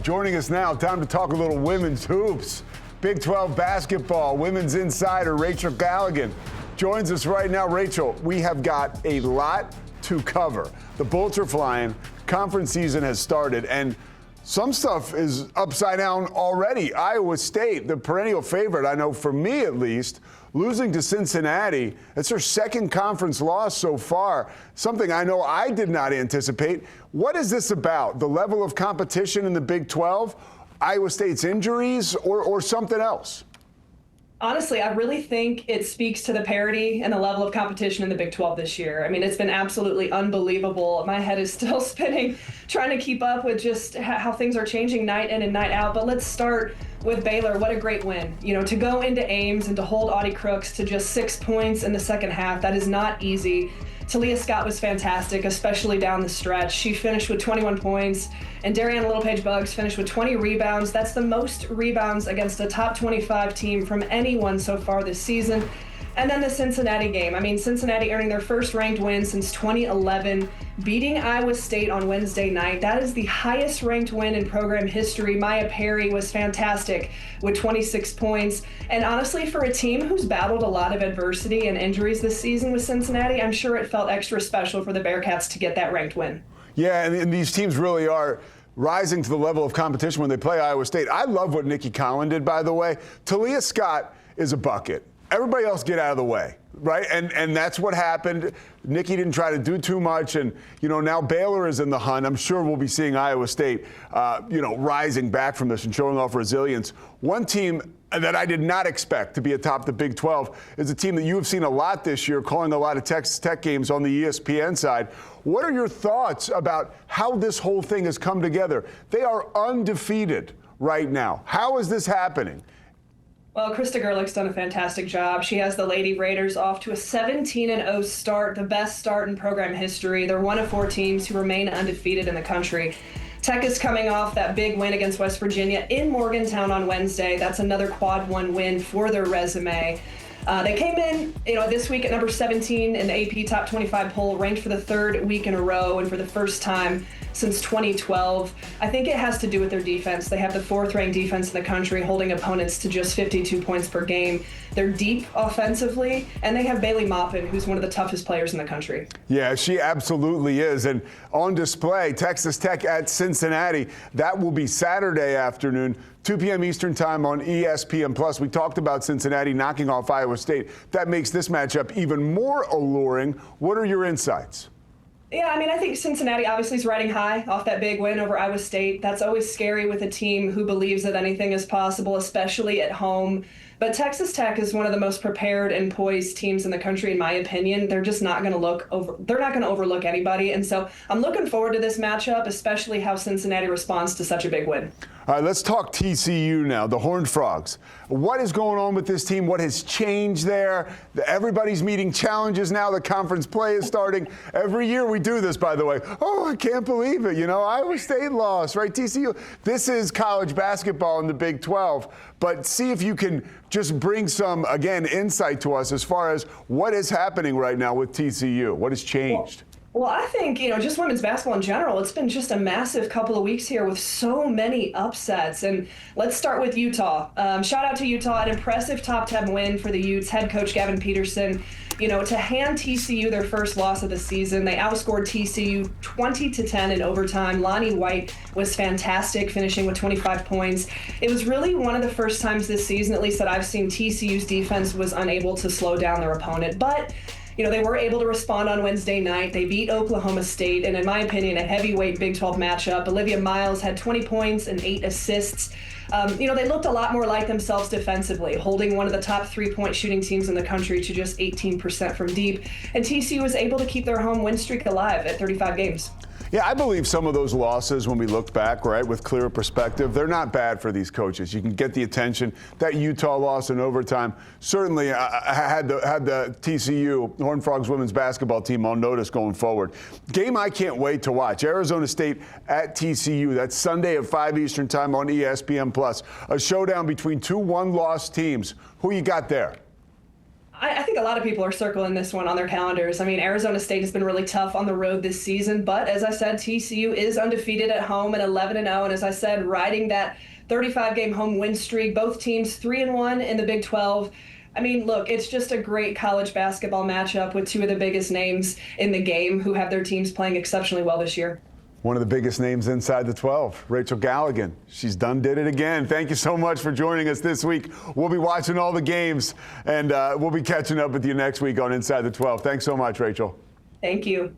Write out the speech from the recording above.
joining us now. Time to talk a little women's hoops. Big 12 basketball, women's insider Rachel Galligan joins us right now. Rachel, we have got a lot to cover. The Bolts are flying, conference season has started, and some stuff is upside down already. Iowa State, the perennial favorite, I know for me at least, losing to Cincinnati. It's their second conference loss so far, something I know I did not anticipate. What is this about? The level of competition in the Big 12, Iowa State's injuries, or something else? Honestly, I really think it speaks to the parity and the level of competition in the Big 12 this year. I mean, it's been absolutely unbelievable. My head is still spinning trying to keep up with just how things are changing night in and night out. But let's start with Baylor. What a great win. You know, to go into Ames and to hold Audie Crooks to just 6 points in the second half, that is not easy. Talia Scott was fantastic, especially down the stretch. She finished with 21 points, and Darianna Littlepage-Buggs finished with 20 rebounds. That's the most rebounds against a top 25 team from anyone so far this season. And then the Cincinnati game. I mean, Cincinnati earning their first ranked win since 2011, beating Iowa State on Wednesday night. That is the highest ranked win in program history. Maya Perry was fantastic with 26 points. And honestly, for a team who's battled a lot of adversity and injuries this season with Cincinnati, I'm sure it felt extra special for the Bearcats to get that ranked win. Yeah, and these teams really are rising to the level of competition when they play Iowa State. I love what Nikki Collin did, by the way. Talia Scott is a bucket. Everybody else get out of the way, right? And that's what happened. Nikki didn't try to do too much, and now Baylor is in the hunt. I'm sure we'll be seeing Iowa State, rising back from this and showing off resilience. One team that I did not expect to be atop the Big 12 is a team that you have seen a lot this year, calling a lot of Texas Tech games on the ESPN side. What are your thoughts about how this whole thing has come together? They are undefeated right now. How is this happening? Well, Krista Gerlich's done a fantastic job. She has the Lady Raiders off to a 17-0 start, the best start in program history. They're one of 4 teams who remain undefeated in the country. Tech is coming off that big win against West Virginia in Morgantown on Wednesday. That's another quad 1 win for their resume. They came in, this week at number 17 in the AP Top 25 poll, ranked for the 3rd week in a row and for the first time since 2012. I think it has to do with their defense. They have the 4th ranked defense in the country, holding opponents to just 52 points per game. They're deep offensively, and they have Bailey Maupin, who's one of the toughest players in the country. Yeah, she absolutely is. And on display, Texas Tech at Cincinnati. That will be Saturday afternoon, 2 p.m. Eastern time on ESPN+. We talked about Cincinnati knocking off Iowa State. That makes this matchup even more alluring. What are your insights? Yeah, I mean, I think Cincinnati obviously is riding high off that big win over Iowa State. That's always scary with a team who believes that anything is possible, especially at home. But Texas Tech is one of the most prepared and poised teams in the country, in my opinion. They're just not going to they're not going to overlook anybody. And so I'm looking forward to this matchup, especially how Cincinnati responds to such a big win. All right, let's talk TCU now, the Horned Frogs. What is going on with this team? What has changed there? Everybody's meeting challenges now. The conference play is starting. Every year we do this, by the way. Oh, I can't believe it. Iowa State lost, right? TCU. This is college basketball in the Big 12. But see if you can just bring some, again, insight to us as far as what is happening right now with TCU. What has changed? Well, I think, just women's basketball in general, it's been just a massive couple of weeks here with so many upsets. And let's start with Utah. Shout out to Utah, an impressive top 10 win for the Utes. Head coach Gavin Peterson, to hand TCU their first loss of the season. They outscored TCU 20-10 in overtime. Lonnie White was fantastic, finishing with 25 points. It was really one of the first times this season, at least that I've seen, TCU's defense was unable to slow down their opponent. But they were able to respond on Wednesday night. They beat Oklahoma State, and in my opinion, a heavyweight Big 12 matchup. Olivia Miles had 20 points and 8 assists. They looked a lot more like themselves defensively, holding one of the top 3-point shooting teams in the country to just 18% from deep. And TCU was able to keep their home win streak alive at 35 games. Yeah, I believe some of those losses, when we look back, right, with clearer perspective, they're not bad for these coaches. You can get the attention. That Utah loss in overtime certainly had the TCU, Horned Frogs women's basketball team, on notice going forward. Game I can't wait to watch, Arizona State at TCU. That's Sunday at 5 Eastern time on ESPN+. A showdown between 2 one-loss teams. Who you got there? I think a lot of people are circling this one on their calendars. I mean, Arizona State has been really tough on the road this season, but as I said, TCU is undefeated at home at 11-0, and as I said, riding that 35-game home win streak. Both teams 3-1 in the Big 12. I mean, look, it's just a great college basketball matchup with two of the biggest names in the game who have their teams playing exceptionally well this year. One of the biggest names inside the 12, Rachel Galligan. She's did it again. Thank you so much for joining us this week. We'll be watching all the games, and we'll be catching up with you next week on Inside the 12. Thanks so much, Rachel. Thank you.